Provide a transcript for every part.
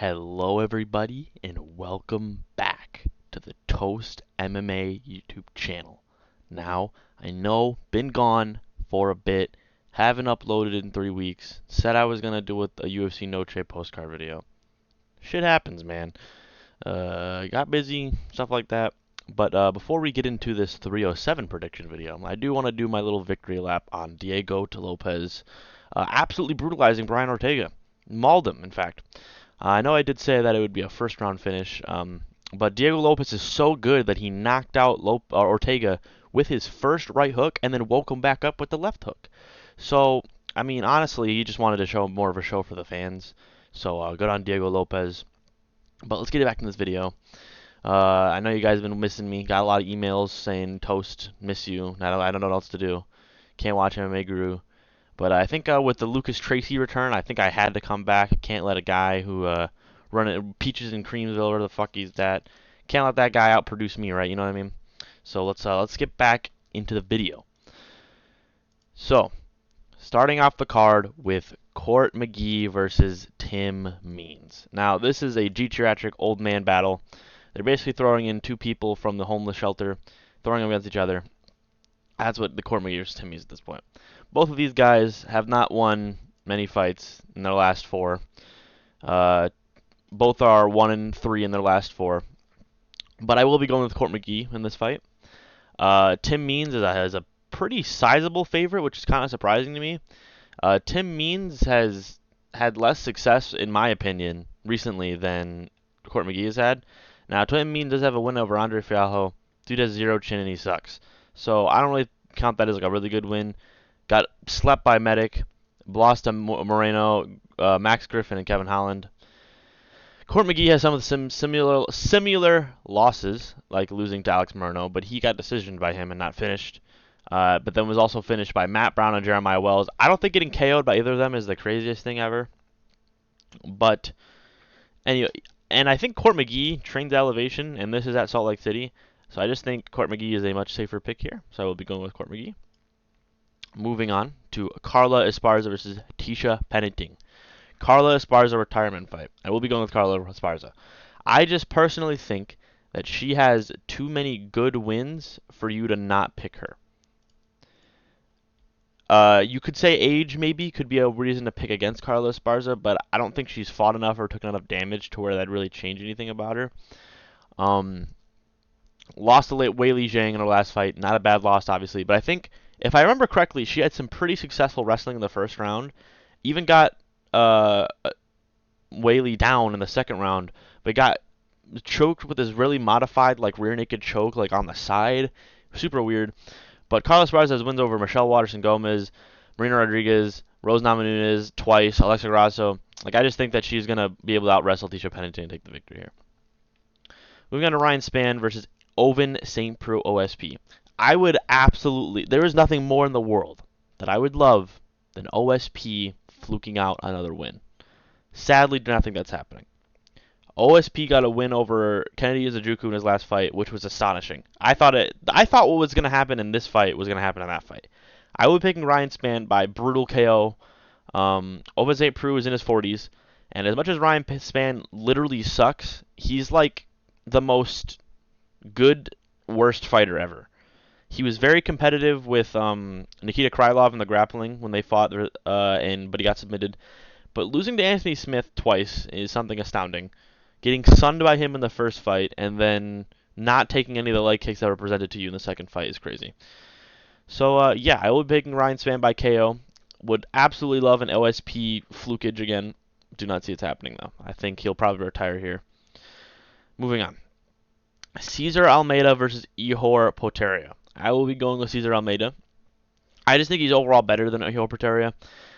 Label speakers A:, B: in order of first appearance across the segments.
A: Hello, everybody, and welcome back to the Toast MMA YouTube channel. Now, I know, been gone for a bit, haven't uploaded in 3 weeks, said I was gonna do a UFC No Trade postcard video. Shit happens, man. Got busy, stuff like that. But before we get into this 307 prediction video, I do want to do my little victory lap on Diego to Lopez, absolutely brutalizing Brian Ortega. Mauled him, in fact. I know I did say that it would be a first round finish, but Diego Lopez is so good that he knocked out Ortega with his first right hook and then woke him back up with the left hook. So, I mean, honestly, he just wanted to show more of a show for the fans. So, good on Diego Lopez. But let's get back in this video. I know you guys have been missing me. Got a lot of emails saying, Toast, miss you. I don't know what else to do. Can't watch MMA Guru. But I think with the Lucas Tracy return, I think I had to come back. I can't let a guy who run Peaches and Creamsville, where the fuck he's at, can't let that guy outproduce me, right? You know what I mean? So let's get back into the video. So, starting off the card with Court McGee versus Tim Means. Now, this is a geriatric old man battle. They're basically throwing in two people from the homeless shelter, throwing them against each other. That's what the Court McGee versus Tim Means at this point. Both of these guys have not won many fights in their last four. Both are 1-3 in their last four. But I will be going with Court McGee in this fight. Tim Means is a pretty sizable favorite, which is kind of surprising to me. Tim Means has had less success, in my opinion, recently than Court McGee has had. Now, Tim Means does have a win over Andre Fialho. Dude has zero chin and he sucks. So I don't really count that as like a really good win. Got slept by Medic, lost to Moreno, Max Griffin, and Kevin Holland. Court McGee has some of the similar losses, like losing to Alex Moreno, but he got decisioned by him and not finished. But then was also finished by Matt Brown and Jeremiah Wells. I don't think getting KO'd by either of them is the craziest thing ever. But anyway, and I think Court McGee trains elevation, and this is at Salt Lake City. So I just think Court McGee is a much safer pick here. So I will be going with Court McGee. Moving on to Carla Esparza versus Tecia Pennington. Carla Esparza retirement fight. I will be going with Carla Esparza. I just personally think that she has too many good wins for you to not pick her. You could say age maybe could be a reason to pick against Carla Esparza, but I don't think she's fought enough or taken enough damage to where that really changed anything about her. Lost to Weili Zhang in her last fight. Not a bad loss, obviously, but I think if I remember correctly, she had some pretty successful wrestling in the first round. Even got Weili down in the second round, but got choked with this really modified like rear naked choke like on the side. Super weird. But Carla Esparza has wins over Michelle Waterson Gomez, Marina Rodriguez, Rose Namajunas twice, Alexa Grasso. Like I just think that she's gonna be able to out wrestle Tecia Pennington and take the victory here. Moving on to Ryan Spann versus Ovince St. Preux OSP. I would absolutely, there is nothing more in the world that I would love than OSP fluking out another win. Sadly, do not think that's happening. OSP got a win over Kennedy Izujuku in his last fight, which was astonishing. I thought what was going to happen in this fight was going to happen in that fight. I would be picking Ryan Spann by brutal KO. Ovince St. Preux is in his 40s, and as much as Ryan Spann literally sucks, he's like the most good worst fighter ever. He was very competitive with Nikita Krylov in the grappling when they fought, but he got submitted. But losing to Anthony Smith twice is something astounding. Getting sunned by him in the first fight and then not taking any of the leg kicks that were presented to you in the second fight is crazy. So, yeah, I will be picking Ryan Spann by KO. Would absolutely love an OSP flukage again. Do not see it's happening, though. I think he'll probably retire here. Moving on. Cesar Almeida versus Ihor Potieria. I will be going with Cesar Almeida. I just think he's overall better than Ihor Potieria.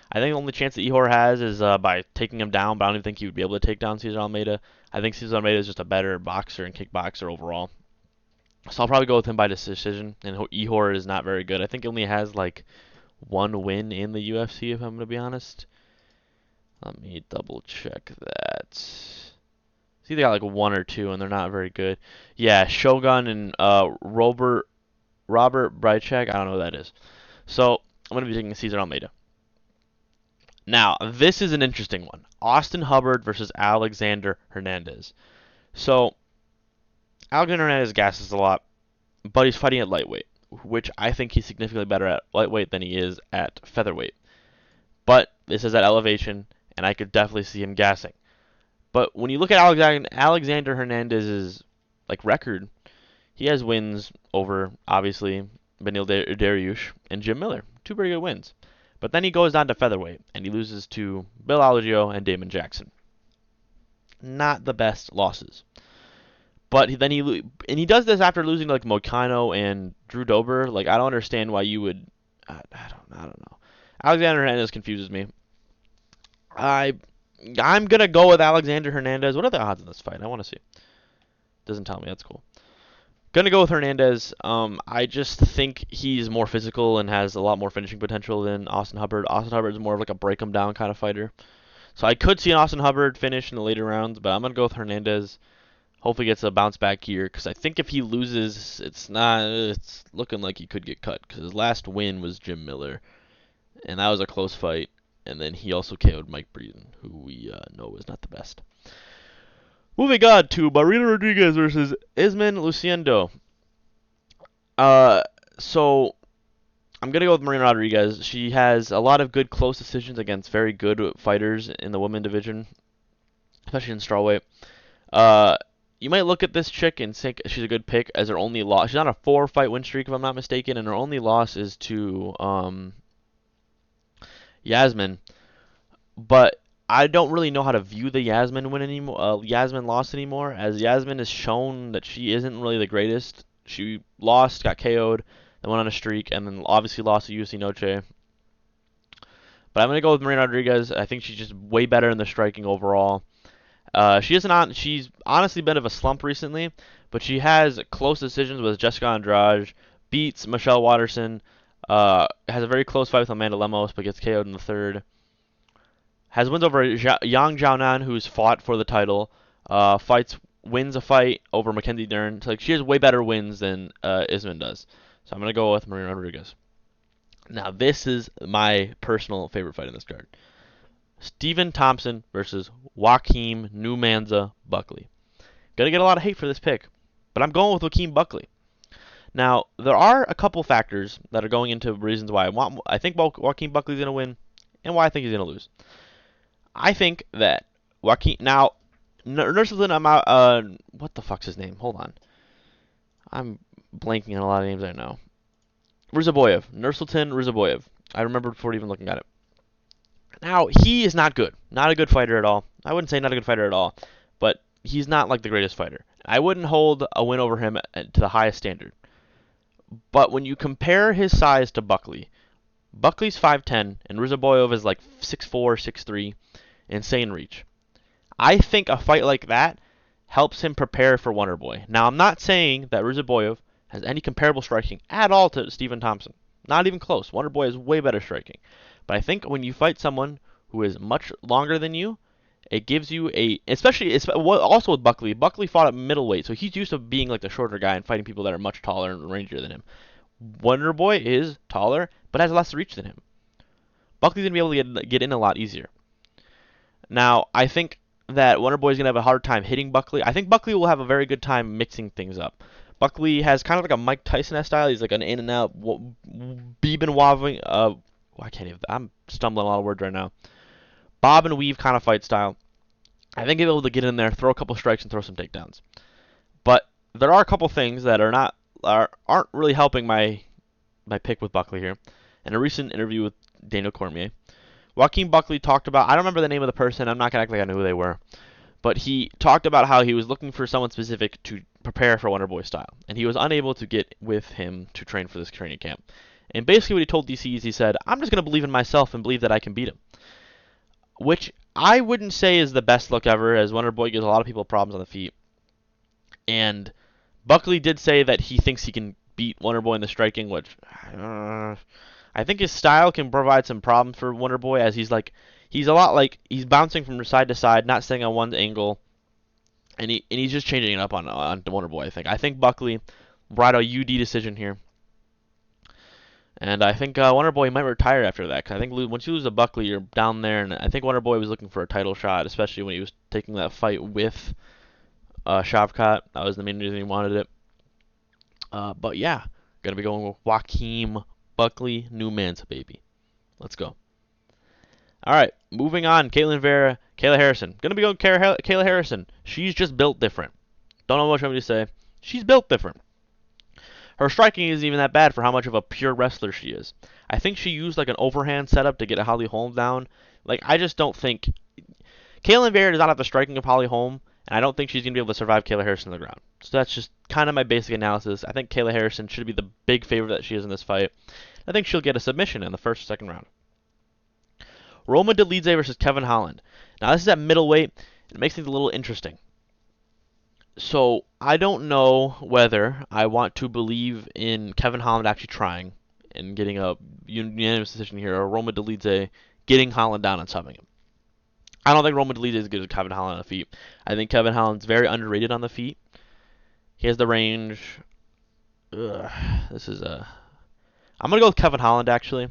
A: I think the only chance that Ihor has is by taking him down, but I don't even think he would be able to take down Cesar Almeida. I think Cesar Almeida is just a better boxer and kickboxer overall. So I'll probably go with him by decision, and Ihor is not very good. I think he only has like one win in the UFC, if I'm going to be honest. Let me double check that. He's either got like one or two, and they're not very good. Yeah, Shogun and Robert Brychek. I don't know who that is. So I'm going to be taking Cesar Almeida. Now, this is an interesting one. Austin Hubbard versus Alexander Hernandez. So, Alexander Hernandez gasses a lot, but he's fighting at lightweight, which I think he's significantly better at lightweight than he is at featherweight. But this is at elevation, and I could definitely see him gassing. But when you look at Alexander Hernandez's record, he has wins over obviously Beneil Dariush and Jim Miller, two pretty good wins. But then he goes down to featherweight and he loses to Bill Algeo and Damon Jackson. Not the best losses. But he does this after losing to Moicano and Drew Dober. I don't understand why you would. I don't know. Alexander Hernandez confuses me. I'm gonna go with Alexander Hernandez. What are the odds in this fight? I want to see. Doesn't tell me. That's cool. Gonna go with Hernandez. I just think he's more physical and has a lot more finishing potential than Austin Hubbard. Austin Hubbard is more of a break him down kind of fighter. So I could see an Austin Hubbard finish in the later rounds, but I'm gonna go with Hernandez. Hopefully gets a bounce back here, because I think if he loses, it's looking like he could get cut, because his last win was Jim Miller, and that was a close fight, and then he also KO'd Mike Breeden, who we know is not the best. Moving on to Marina Rodriguez versus Iasmin Lucindo. So I'm gonna go with Marina Rodriguez. She has a lot of good close decisions against very good fighters in the women division, especially in strawweight. You might look at this chick and think she's a good pick as her only loss. She's on a 4-fight win streak, if I'm not mistaken, and her only loss is to Iasmin. But I don't really know how to view the Iasmin win anymore. Iasmin loss anymore, as Iasmin has shown that she isn't really the greatest. She lost, got KO'd, then went on a streak, and then obviously lost to UFC Noche. But I'm gonna go with Marina Rodriguez. I think she's just way better in the striking overall. She's honestly been of a slump recently, but she has close decisions with Jessica Andrade, beats Michelle Waterson, has a very close fight with Amanda Lemos, but gets KO'd in the third. Has wins over Yang Jiaonan, who's fought for the title, wins a fight over Mackenzie Dern. So, she has way better wins than Iasmin does. So I'm going to go with Marina Rodriguez. Now, this is my personal favorite fight in this card. Stephen Thompson versus Joaquin Numanza Buckley. Gonna get a lot of hate for this pick, but I'm going with Joaquin Buckley. Now, there are a couple factors that are going into reasons why I think Joaquin Buckley's gonna win, and why I think he's gonna lose. I think that Joaquin now Nursultan what the fuck's his name? Hold on, I'm blanking on a lot of names I know. Rizaboyev, Nursultan Rizaboyev. I remember before even looking at it. Now, he is not good. Not a good fighter at all. I wouldn't say not a good fighter at all, but he's not the greatest fighter. I wouldn't hold a win over him to the highest standard. But when you compare his size to Buckley, Buckley's 5'10", and Rizaboyev is 6'4", 6'3", insane reach. I think a fight like that helps him prepare for WonderBoy. Now, I'm not saying that Rizaboyev has any comparable striking at all to Stephen Thompson. Not even close. WonderBoy has way better striking. But I think when you fight someone who is much longer than you, it gives you especially also with Buckley. Buckley fought at middleweight, so he's used to being the shorter guy and fighting people that are much taller and rangier than him. WonderBoy is taller, but has less reach than him. Buckley's going to be able to get in a lot easier. Now, I think that WonderBoy is going to have a hard time hitting Buckley. I think Buckley will have a very good time mixing things up. Buckley has kind of like a Mike Tyson style. He's an in and out, beeb and wobbling. I can't even. I'm stumbling a lot of words right now. Bob and weave kind of fight style. I think he'll be able to get in there, throw a couple strikes, and throw some takedowns. But there are a couple things that aren't really helping my pick with Buckley here. In a recent interview with Daniel Cormier, Joaquin Buckley talked about. I don't remember the name of the person. I'm not gonna act like I knew who they were. But he talked about how he was looking for someone specific to prepare for WonderBoy style, and he was unable to get with him to train for this training camp. And basically what he told DC is he said, I'm just going to believe in myself and believe that I can beat him. Which I wouldn't say is the best look ever, as WonderBoy gives a lot of people problems on the feet. And Buckley did say that he thinks he can beat WonderBoy in the striking, which I think his style can provide some problems for WonderBoy, as he's a lot he's bouncing from side to side, not staying on one angle, and he's just changing it up on WonderBoy. I think Buckley brought a UD decision here. And I think WonderBoy might retire after that. 'Cause I think once you lose to Buckley, you're down there. And I think WonderBoy was looking for a title shot, especially when he was taking that fight with Shavkat. That was the main reason he wanted it. But yeah, gonna be going with Joaquin Buckley, new man's baby. Let's go. All right, moving on. Caitlin Vieira, Kayla Harrison. Gonna be going Kayla Harrison. She's just built different. Don't know what I'm going to say. She's built different. Her striking isn't even that bad for how much of a pure wrestler she is. I think she used like an overhand setup to get Holly Holm down. Like I just don't think Caitlin Vieira does not have the striking of Holly Holm, and I don't think she's going to be able to survive Kayla Harrison on the ground. So that's just kind of my basic analysis. I think Kayla Harrison should be the big favorite that she is in this fight. I think she'll get a submission in the first or second round. Dolidze versus Kevin Holland. Now this is at middleweight. It makes things a little interesting. So I don't know whether I want to believe in Kevin Holland actually trying and getting a unanimous decision here, or Dolidze getting Holland down and subbing him. I don't think Dolidze is as good as Kevin Holland on the feet. I think Kevin Holland's very underrated on the feet. He has the range. This is a. I'm gonna go with Kevin Holland actually.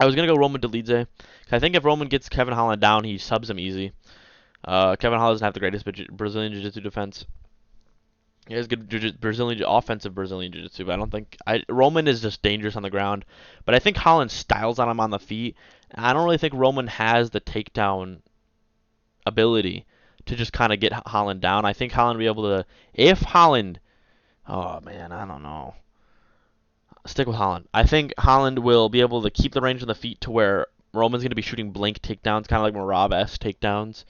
A: I was going to go Dolidze. I think if Roman gets Kevin Holland down, he subs him easy. Kevin Holland doesn't have the greatest Brazilian Jiu-Jitsu defense. He has good offensive Brazilian Jiu-Jitsu, but I don't think... Roman is just dangerous on the ground. But I think Holland styles on him on the feet. And I don't really think Roman has the takedown ability to just kind of get Holland down. I think Holland will be able to... If Holland... Oh, man, I don't know. Stick with Holland. I think Holland will be able to keep the range on the feet to where Roman's going to be shooting blank takedowns, kind of like Merab-esque takedowns.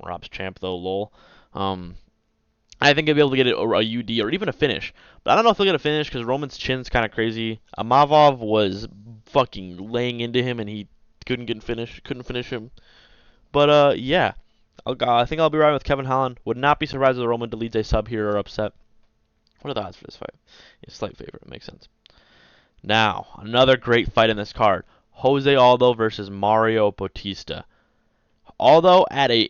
A: Merab's champ, though, lol. I think he'll be able to get a UD or even a finish. But I don't know if he'll get a finish because Roman's chin's kind of crazy. Amavov was fucking laying into him and he couldn't finish him. But, yeah. I think I'll be riding with Kevin Holland. Would not be surprised with a Dolidze sub here or upset. What are the odds for this fight? Yeah, slight favorite. Makes sense. Now, another great fight in this card. Jose Aldo versus Mario Bautista. Aldo at a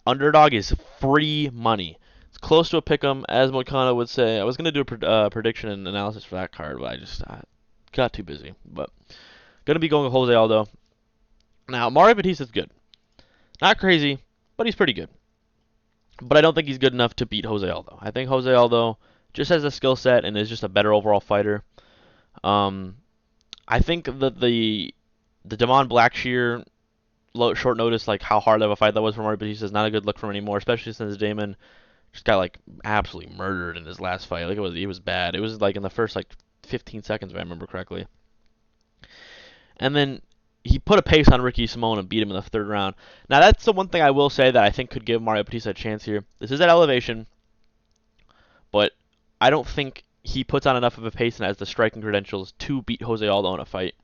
A: underdog is free money. It's close to a pick'em, as Moicano would say. I was going to do a prediction and analysis for that card, but I just got too busy. But going to be going with Jose Aldo. Now, Mario Bautista's good. Not crazy, but he's pretty good. But I don't think he's good enough to beat Jose Aldo. I think Jose Aldo just has a skill set and is just a better overall fighter. I think that the Damon Blackshear short notice, like how hard of a fight that was for Mario Bautista, is not a good look for him anymore, especially since Damon just got like absolutely murdered in his last fight. Like it was bad. It was like in the first like 15 seconds, if I remember correctly. And then he put a pace on Ricky Simone and beat him in the third round. Now that's the one thing I will say that I think could give Mario Bautista a chance here. This is at elevation, but I don't think he puts on enough of a pace and has the striking credentials to beat Jose Aldo in a fight.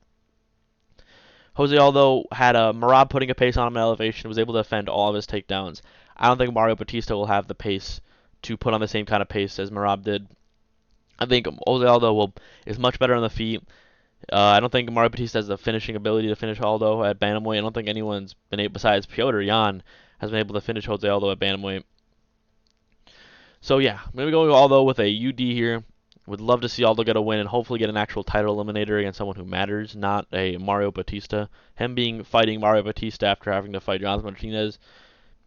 A: Jose Aldo had a Merab putting a pace on him in elevation, was able to defend all of his takedowns. I don't think Mario Bautista will have the pace to put on the same kind of pace as Merab did. I think Jose Aldo is much better on the feet. I don't think Mario Bautista has the finishing ability to finish Aldo at bantamweight. I don't think anyone's been able, besides Piotr Jan, has been able to finish Jose Aldo at bantamweight. So yeah, I'm going to go Aldo with a UD here. Would love to see Aldo get a win and hopefully get an actual title eliminator against someone who matters, not a Mario Bautista. Him fighting Mario Bautista after having to fight Jonathan Martinez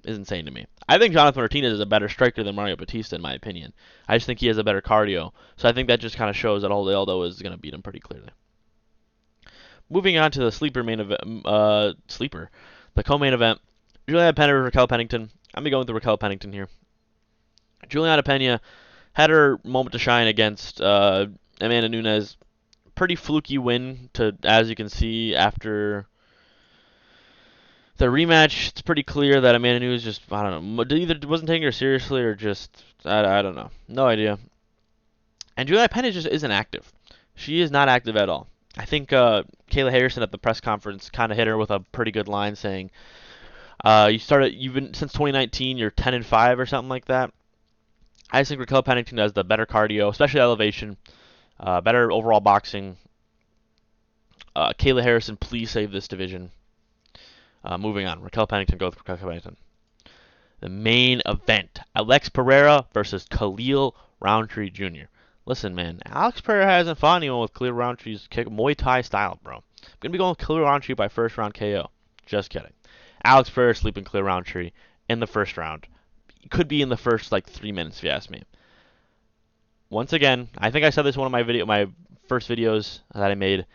A: is insane to me. I think Jonathan Martinez is a better striker than Mario Bautista, in my opinion. I just think he has a better cardio. So I think that just kind of shows that Jose Aldo is going to beat him pretty clearly. Moving on to the sleeper main event, the co-main event, Julianna Pena versus Raquel Pennington. I'm going to go with the Raquel Pennington here. Julianna Pena had her moment to shine against Amanda Nunes. Pretty fluky win, as you can see, after the rematch. It's pretty clear that Amanda Nunes just, I don't know, either wasn't taking her seriously or just, I don't know. No idea. And Julianna Pena just isn't active. She is not active at all. I think Kayla Harrison at the press conference kind of hit her with a pretty good line saying, you've been, since 2019, you're 10-5 or something like that. I just think Raquel Pennington has the better cardio, especially elevation, better overall boxing. Kayla Harrison, please save this division. Moving on. Raquel Pennington, go with Raquel Pennington. The main event. Alex Pereira versus Khalil Rountree Jr. Listen, man, Alex Pereira hasn't fought anyone with Khalil Rountree's kick Muay Thai style, bro. I'm gonna be going with Khalil Rountree by first round KO. Just kidding. Alex Pereira sleeping Khalil Rountree in the first round. Could be in the first like 3 minutes if you ask me. Once again, I think I said this in one of my first videos that I made.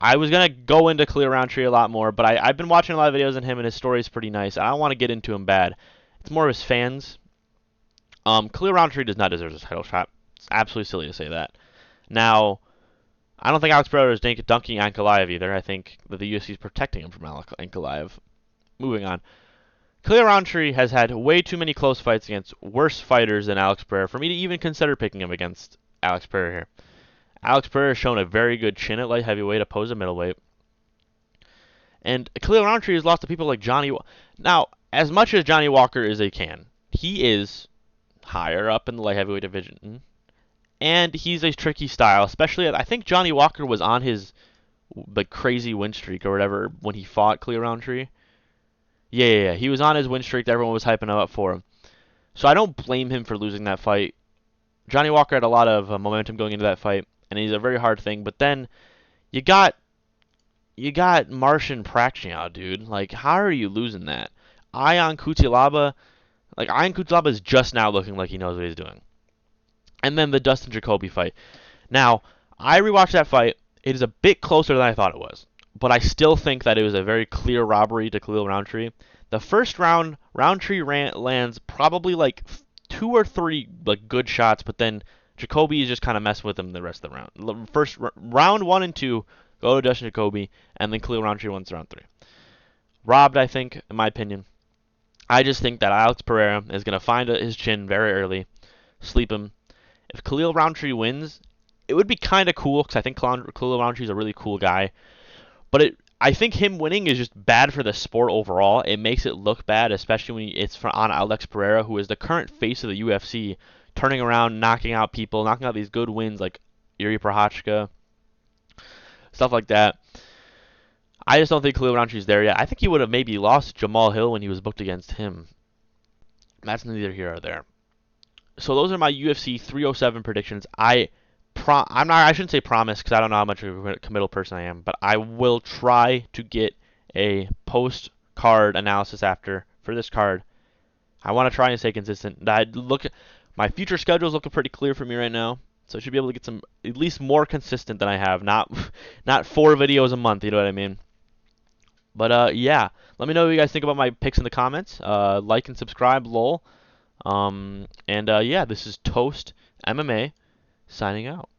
A: I was gonna go into Khalil Rountree a lot more, but I've been watching a lot of videos on him, and his story is pretty nice. I don't want to get into him bad. It's more of his fans. Khalil Rountree does not deserve this title shot. It's absolutely silly to say that. Now, I don't think Alex Pereira is dunking Ankalaev either. I think that the UFC is protecting him from Ankalaev. Moving on. Khalil Rountree has had way too many close fights against worse fighters than Alex Pereira for me to even consider picking him against Alex Pereira here. Alex Pereira has shown a very good chin at light heavyweight opposed to middleweight. And Khalil Rountree has lost to people like Johnny. Now, as much as Johnny Walker is a can, he is higher up in the light heavyweight division. And he's a tricky style, especially I think Johnny Walker was on his like crazy win streak or whatever when he fought Khalil Rountree. Yeah. He was on his win streak that everyone was hyping up for him. So I don't blame him for losing that fight. Johnny Walker had a lot of momentum going into that fight, and he's a very hard thing. But then you got Marcin Prachnio, dude. Like, how are you losing that? Ion Cutelaba is just now looking like he knows what he's doing. And then the Dustin Jacoby fight. Now, I rewatched that fight. It is a bit closer than I thought it was. But I still think that it was a very clear robbery to Khalil Rountree. The first round, Rountree lands probably like 2 or 3 like good shots, but then Jacoby is just kind of messing with him the rest of the round. First round 1 and 2 go to Dustin Jacoby, and then Khalil Rountree wins round 3. Robbed, I think, in my opinion. I just think that Alex Pereira is going to find his chin very early, sleep him. If Khalil Rountree wins, it would be kind of cool because I think Khalil Rountree is a really cool guy. But I think him winning is just bad for the sport overall. It makes it look bad, especially when it's on Alex Pereira, who is the current face of the UFC, turning around, knocking out people, knocking out these good wins like Yuri Prochazka, stuff like that. I just don't think Khalil Rountree's there yet. I think he would have maybe lost Jamal Hill when he was booked against him. That's neither here nor there. So those are my UFC 307 predictions. I shouldn't say promise because I don't know how much of a committal person I am, but I will try to get a post-card analysis for this card. I want to try and stay consistent. My future schedule is looking pretty clear for me right now, so I should be able to get some at least more consistent than I have. Not 4 videos a month, you know what I mean? But yeah, let me know what you guys think about my picks in the comments. Like and subscribe, lol. Yeah, this is Toast MMA signing out.